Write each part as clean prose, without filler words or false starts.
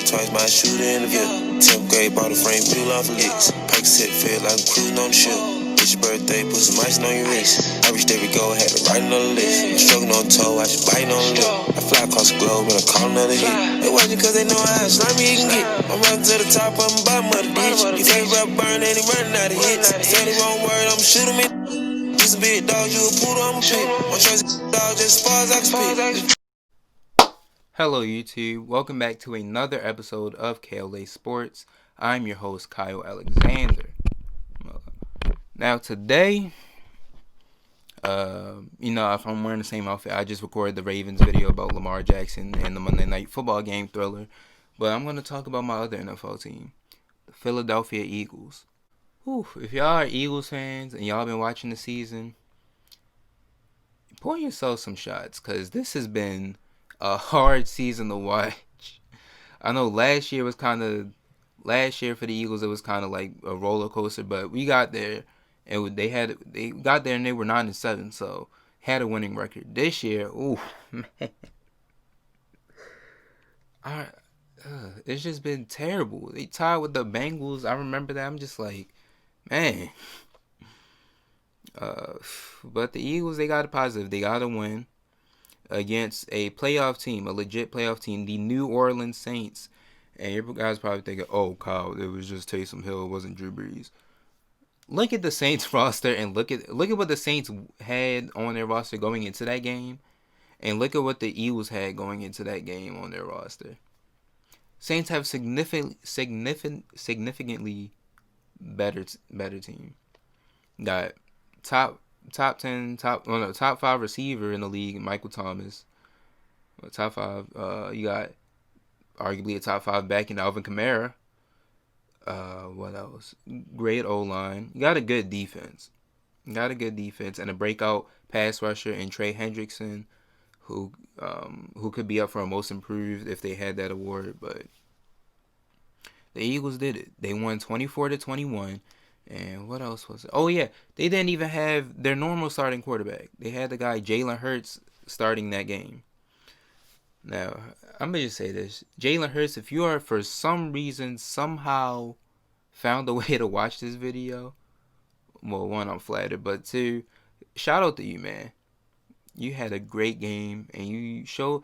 twice, my shooter in the VIP. 10th grade, bought a frame, peel off licks. Pike set, feel like I'm cruising on the ship. It's your birthday, put some ice on your wrist. I reached every goal, had to write another list. I'm stroking on toe, I just biting on the lip. I fly across the globe and I call another hit. They watching cause they know how slimy he can get. I'm running to the top, I'm bottom of the ditch. Your favorite rap burn, and he running out of hits. Say the wrong word, I'm shoot him in. Just a big dog, you a poodle, I'm a pit. My choice is dog, just as far as I can spit. Hello YouTube, welcome back to another episode of KLA Sports. I'm your host Kyle Alexander. Now today, if I'm wearing the same outfit, I just recorded the Ravens video about Lamar Jackson and the Monday Night Football game thriller. But I'm going to talk about my other NFL team, the Philadelphia Eagles. If y'all are Eagles fans and y'all been watching the season, pour yourself some shots because this has been a hard season to watch. I know last year for the Eagles it was kind of like a roller coaster, but we got there and they got there and they were 9-7, so had a winning record. This year, man, it's just been terrible. They tied with the Bengals. I remember that. I'm just like, man. But the Eagles, they got a positive. They got a win against a playoff team, a legit playoff team, the New Orleans Saints. And you guys probably thinking, oh, Kyle, it was just Taysom Hill, it wasn't Drew Brees. Look at the Saints roster and look at what the Saints had on their roster going into that game, and look at what the Eagles had going into that game on their roster. Saints have significantly better team. Got top 5 receiver in the league, Michael Thomas. Top 5. You got arguably a top 5 back in Alvin Kamara. What else? Great O-line. You got a good defense. And a breakout pass rusher in Trey Hendrickson, who could be up for a most improved if they had that award. But the Eagles did it. They won 24-21. And what else was it? Oh, yeah. They didn't even have their normal starting quarterback. They had the guy Jalen Hurts starting that game. Now, I'm going to just say this. Jalen Hurts, if you are for some reason somehow found a way to watch this video, well, one, I'm flattered. But two, shout out to you, man. You had a great game. And you showed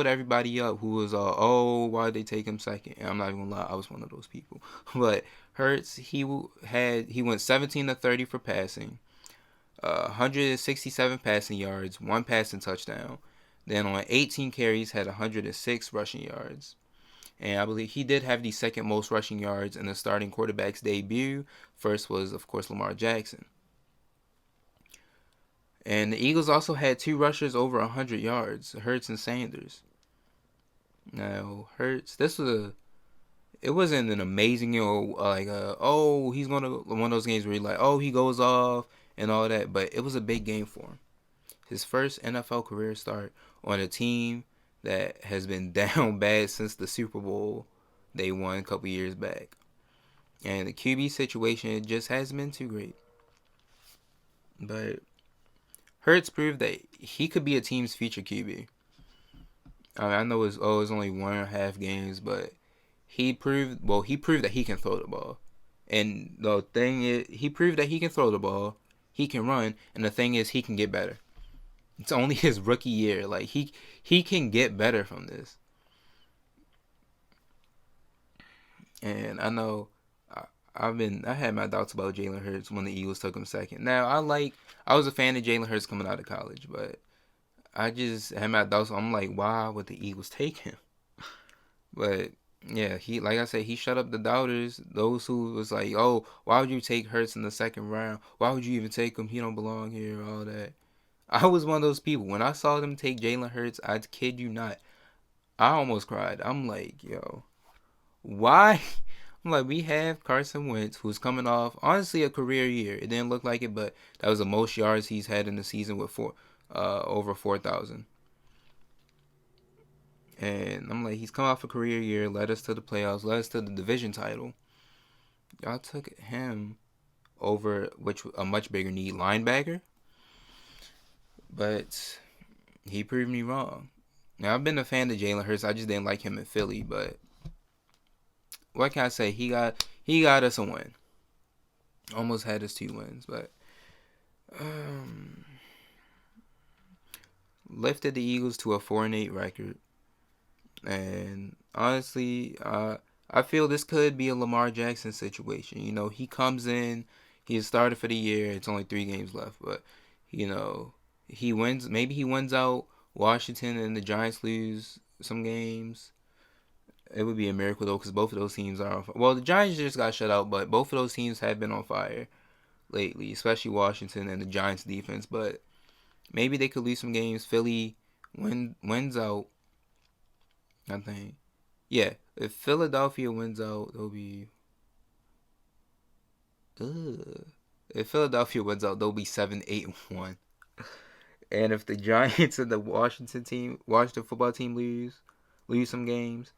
everybody up who was why'd they take him second? And I'm not even gonna lie, I was one of those people. But Hurts, he went 17-30 for passing, 167 passing yards, 1 passing touchdown. Then on 18 carries, had 106 rushing yards. And I believe he did have the second most rushing yards in the starting quarterback's debut. First was, of course, Lamar Jackson. And the Eagles also had 2 rushers over 100 yards, Hurts and Sanders. Now, Hurts, it wasn't an amazing, he's going to, one of those games where he goes off and all that, but it was a big game for him. His first NFL career start on a team that has been down bad since the Super Bowl they won a couple years back. And the QB situation just hasn't been too great. But Hurts proved that he could be a team's future QB. I know it's only 1.5 games, but he proved that he can throw the ball. And the thing is, he proved that he can throw the ball, he can run, and the thing is, he can get better. It's only his rookie year. Like, he can get better from this. And I know I had my doubts about Jalen Hurts when the Eagles took him second. Now, I was a fan of Jalen Hurts coming out of college, but I just had my doubts. I'm like, why would the Eagles take him? But yeah, like I said, he shut up the doubters. Those who was like, oh, why would you take Hurts in the second round? Why would you even take him? He don't belong here, all that. I was one of those people. When I saw them take Jalen Hurts, I kid you not, I almost cried. I'm like, yo, why? I'm like, we have Carson Wentz, who's coming off, honestly, a career year. It didn't look like it, but that was the most yards he's had in the season with over 4,000. And I'm like, he's come off a career year, led us to the playoffs, led us to the division title. Y'all took him over a much bigger need, linebacker. But he proved me wrong. Now I've been a fan of Jalen Hurts. I just didn't like him in Philly, but what can I say? He got us a win. Almost had us 2 wins, but um, lifted the Eagles to a 4-8 record. And honestly, I feel this could be a Lamar Jackson situation. He comes in, he's started for the year. It's only 3 games left, but you know, he wins. Maybe he wins out Washington and the Giants lose some games. It would be a miracle though, because both of those teams are on fire. Well, the Giants just got shut out, but both of those teams have been on fire lately, especially Washington and the Giants defense. But maybe they could lose some games. Philly wins out, I think. Yeah, if Philadelphia wins out, they'll be. Ugh. If Philadelphia wins out, they'll be 7-8-1. And if the Giants and the Washington football team lose some games,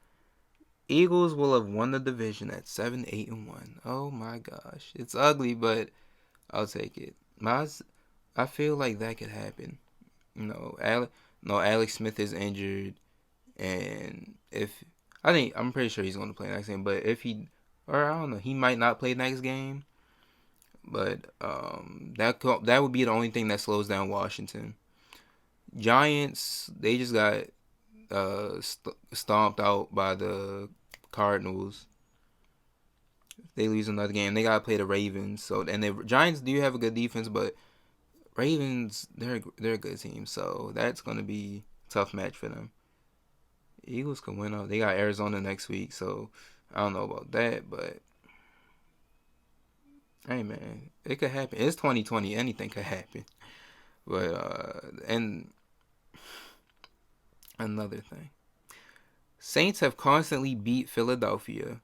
Eagles will have won the division at 7-8-1. Oh my gosh, it's ugly, but I'll take it. I feel like that could happen. Alex Smith is injured, and if I'm pretty sure he's going to play next game. But if he, or I don't know, he might not play next game. But that would be the only thing that slows down Washington. Giants, they just got stomped out by the Cardinals. They lose another game. They gotta play the Ravens. And the Giants do have a good defense, but Ravens, they're a good team. So that's gonna be a tough match for them. Eagles can win out. They got Arizona next week, so I don't know about that, but hey man, it could happen. It's 2020. Anything could happen. But and another thing, Saints have constantly beat Philadelphia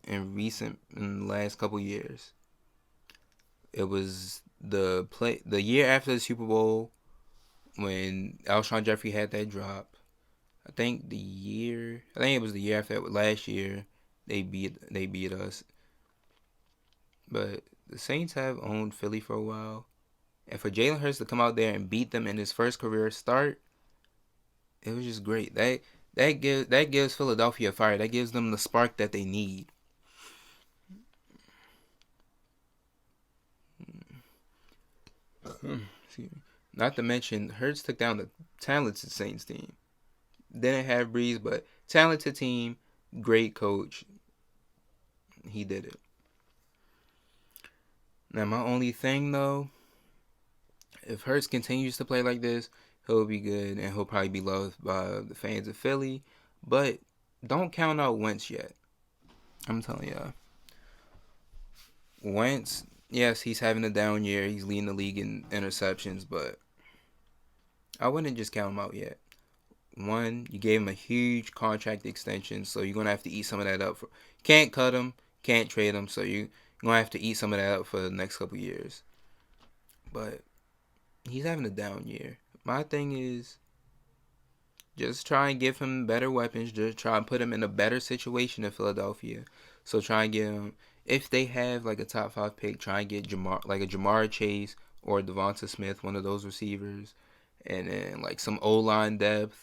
in the last couple years. It was the year after the Super Bowl when Alshon Jeffrey had that drop. I think it was the year after that. Last year they beat us. But the Saints have owned Philly for a while, and for Jalen Hurts to come out there and beat them in his first career start, it was just great. That gives Philadelphia fire. That gives them the spark that they need. Not to mention, Hurts took down the talented Saints team. Didn't have Breeze, but talented team, great coach. He did it. Now, my only thing, though, if Hurts continues to play like this, he'll be good, and he'll probably be loved by the fans of Philly. But don't count out Wentz yet. I'm telling y'all. Wentz, yes, he's having a down year. He's leading the league in interceptions, but I wouldn't just count him out yet. One, you gave him a huge contract extension, so you're going to have to eat some of that up. Can't cut him, can't trade him, so you're going to have to eat some of that up for the next couple years. But he's having a down year. My thing is, just try and give him better weapons. Just try and put him in a better situation in Philadelphia. So try and get him, if they have like a top 5 pick, try and get Jamar Chase or Devonta Smith, one of those receivers. And then like some O-line depth,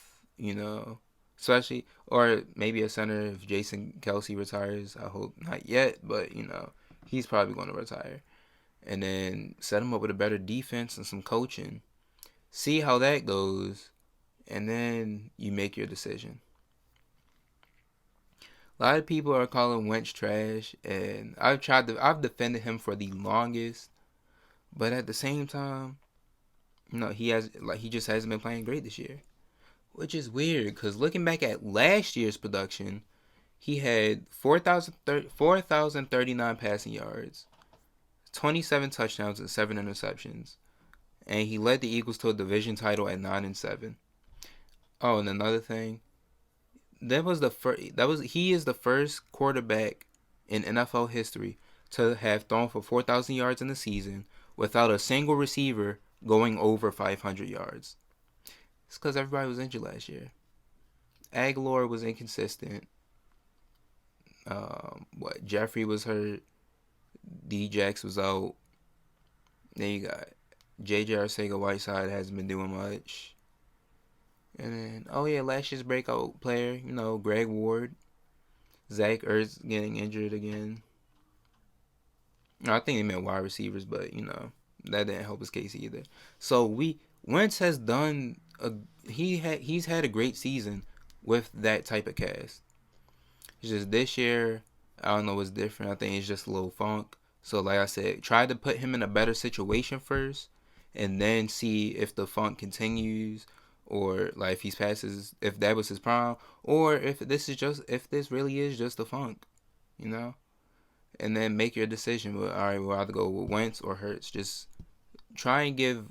especially, or maybe a center if Jason Kelsey retires. I hope not yet, but he's probably going to retire. And then set him up with a better defense and some coaching. See how that goes, and then you make your decision. A lot of people are calling Wentz trash, and I've defended him for the longest, but at the same time, he just hasn't been playing great this year, which is weird because looking back at last year's production, he had 4,039 passing yards, 27 touchdowns, and 7 interceptions, and he led the Eagles to a division title at 9-7. Oh, and another thing, he is the first quarterback in NFL history to have thrown for 4,000 yards in the season without a single receiver going over 500 yards. It's because everybody was injured last year. Aguilar was inconsistent. Jeffrey was hurt. Djax was out. Then you got J.J. Arcega-Whiteside hasn't been doing much. And then, oh yeah, last year's breakout player, Greg Ward. Zach Ertz getting injured again. I think they meant wide receivers, but that didn't help his case either. So Wentz has done he's had a great season with that type of cast. It's just this year, I don't know what's different. I think it's just a little funk. So like I said, try to put him in a better situation first, and then see if the funk continues, or like if that was his prime, or if this really is just a funk, you know and then make your decision. All right, we'll either go with Wentz or Hurts. Just try and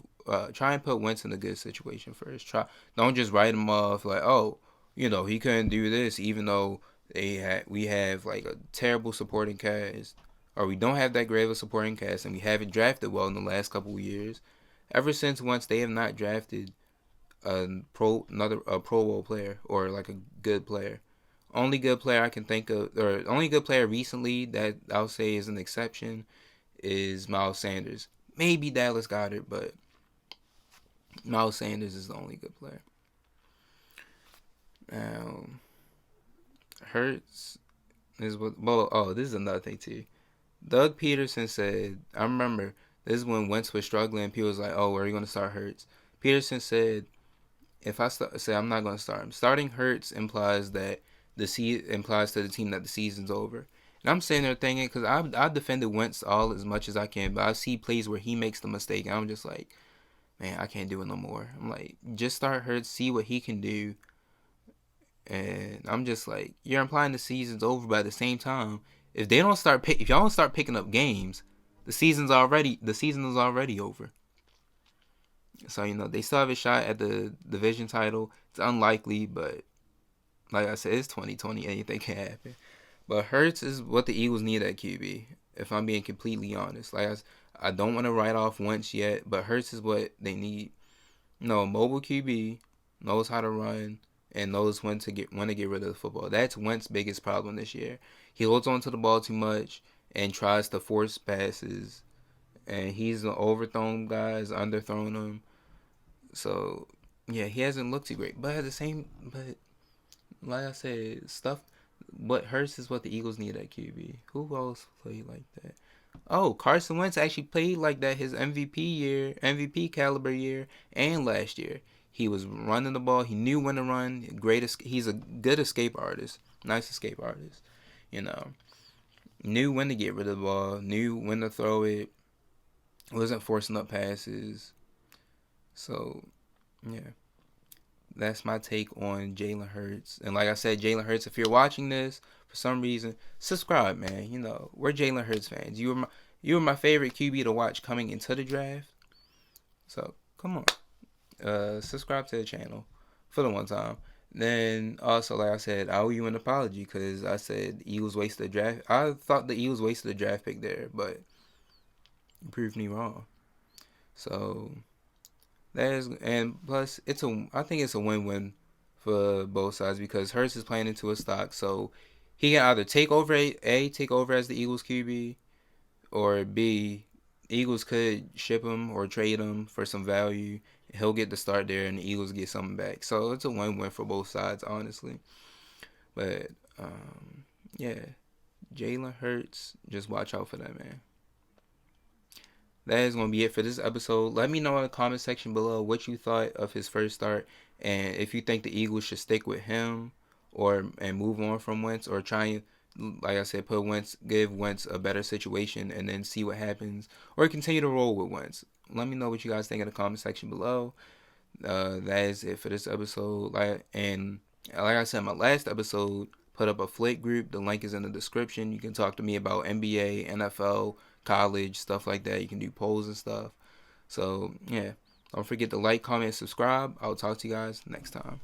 try and put Wentz in a good situation first. Don't just write him off like, oh, he couldn't do this, even though we have like a terrible supporting cast, or we don't have that great of a supporting cast, and we haven't drafted well in the last couple of years. Ever since once they have not drafted a Pro Bowl player or like a good player. Only good player I can think of, or only good player recently that I'll say is an exception, is Miles Sanders. Maybe Dallas Goedert, but Miles Sanders is the only good player. Hurts is what. Well, oh, this is another thing too. Doug Peterson said, I remember this is when Wentz was struggling. People was like, "Oh, where are you going to start Hurts?" Peterson said, "If I say I'm not going to start him, starting Hurts implies that implies to the team that the season's over." And I'm sitting there thinking, because I've defended Wentz all as much as I can, but I see plays where he makes the mistake, and I'm just like, man, I can't do it no more. I'm like, just start Hurts, see what he can do. And I'm just like, you're implying the season's over, but at the same time, if y'all don't start picking up games, the season is already over. So they still have a shot at the division title. It's unlikely, but like I said, it's 2020. Anything can happen. But Hurts is what the Eagles need at QB. If I'm being completely honest, I don't want to write off Wentz yet, but Hurts is what they need. Mobile QB, knows how to run, and knows when to get rid of the football. That's Wentz's biggest problem this year. He holds on to the ball too much and tries to force passes, and he's an overthrown guy, is underthrown him. So yeah, he hasn't looked too great. But like I said, what Hurts is what the Eagles need at QB. Who else played like that? Oh, Carson Wentz actually played like that his MVP caliber year, and last year. He was running the ball. He knew when to run. He's a good escape artist. Nice escape artist. Knew when to get rid of the ball. Knew when to throw it. Wasn't forcing up passes. So, yeah. That's my take on Jalen Hurts. And like I said, Jalen Hurts, if you're watching this for some reason, subscribe, man. We're Jalen Hurts fans. You were my favorite QB to watch coming into the draft. So come on, subscribe to the channel for the one time. Then also, like I said, I owe you an apology because I said Eagles wasted a draft. I thought the Eagles wasted a draft pick there, but you proved me wrong. So and plus I think it's a win-win for both sides because Hurts is playing into a stock, so he can either take over as the Eagles QB, or B, Eagles could ship him or trade him for some value. He'll get the start there, and the Eagles get something back. So it's a win-win for both sides, honestly. But yeah, Jalen Hurts, just watch out for that, man. That is going to be it for this episode. Let me know in the comment section below what you thought of his first start, and if you think the Eagles should stick with him and move on from Wentz, or try and, like I said, give Wentz a better situation and then see what happens, or continue to roll with Wentz. Let me know what you guys think in the comment section below. That is it for this episode. Like I said, my last episode put up a Flick group. The link is in the description. You can talk to me about NBA, NFL, college, stuff like that. You can do polls and stuff. So yeah, don't forget to like, comment, subscribe. I'll talk to you guys next time.